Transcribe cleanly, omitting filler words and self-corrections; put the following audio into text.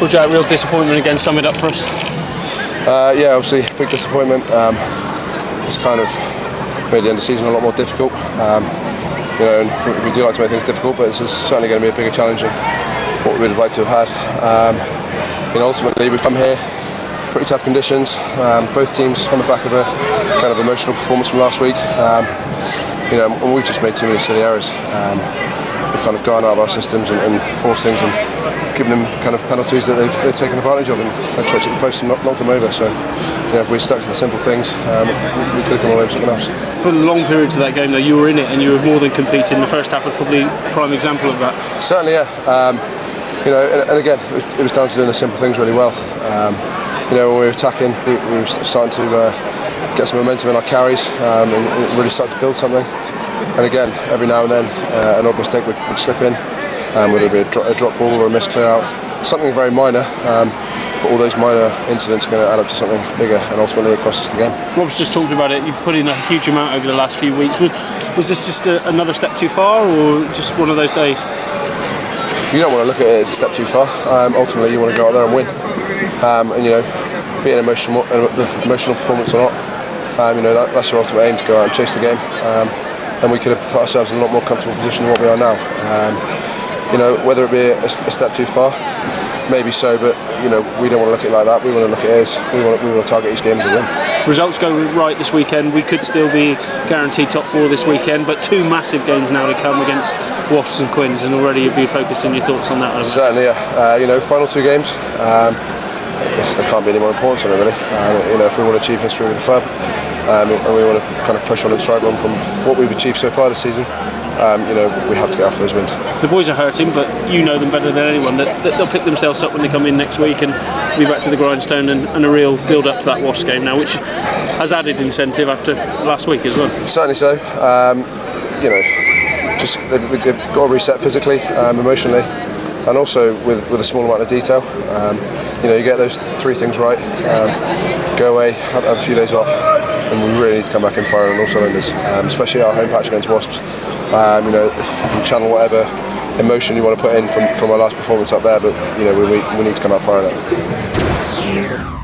Jack, real disappointment again, sum it up for us. Yeah, obviously big disappointment. It's kind of made the end of the season a lot more difficult. You know, and we do like to make things difficult, but this is certainly going to be a bigger challenge than what we would have liked to have had. You know, ultimately we've come here, pretty tough conditions. Both teams on the back of a kind of emotional performance from last week. You know, and we've just made too many silly errors. We've kind of gone out of our systems and forced things and given them kind of penalties that they've taken advantage of and tried to hit the post and knocked them over. So, you know, if we stuck to the simple things, we could have come away with something else. For long periods of that game, though, you were in it and you were more than competing. The first half was probably a prime example of that. Certainly, yeah. You know, and again, it was down to doing the simple things really well. You know, when we were attacking, we were starting to get some momentum in our carries and really start to build something. And again, every now and then, an odd mistake would slip in, whether it be a drop ball or a missed clear out. Something very minor, but all those minor incidents are going to add up to something bigger and ultimately it costs us the game. Rob's just talked about it. You've put in a huge amount over the last few weeks. Was this just another step too far, or just one of those days? You don't want to look at it as a step too far. Ultimately, you want to go out there and win. And you know, be an emotional performance or not, you know, that's your ultimate aim, to go out and chase the game. And we could have put ourselves in a lot more comfortable position than what we are now. You know, whether it be a step too far, maybe so, but you know, we don't want to look at it like that. We want to look at it as we want to target each game as a win. Results go right this weekend. We could still be guaranteed top four this weekend, but two massive games now to come against Wasps and Quins, and already you'll be focusing your thoughts on that. Certainly, yeah. You know, final two games. There can't be any more important to it, really. You know, if we want to achieve history with the club, and we want to kind of push on and strive on from what we've achieved so far this season, you know, we have to get after those wins. The boys are hurting, but you know them better than anyone. That they'll pick themselves up when they come in next week and be back to the grindstone and a real build-up to that Wasps game now, which has added incentive after last week as well. Certainly so. You know, just they've got to reset physically, emotionally, and also with a small amount of detail. You know, you get those three things right, go away, have a few days off, and we really need to come back and fire on all cylinders, especially our home patch against Wasps. You know, you can channel whatever emotion you want to put in from our last performance up there, but you know, we need to come out firing at them.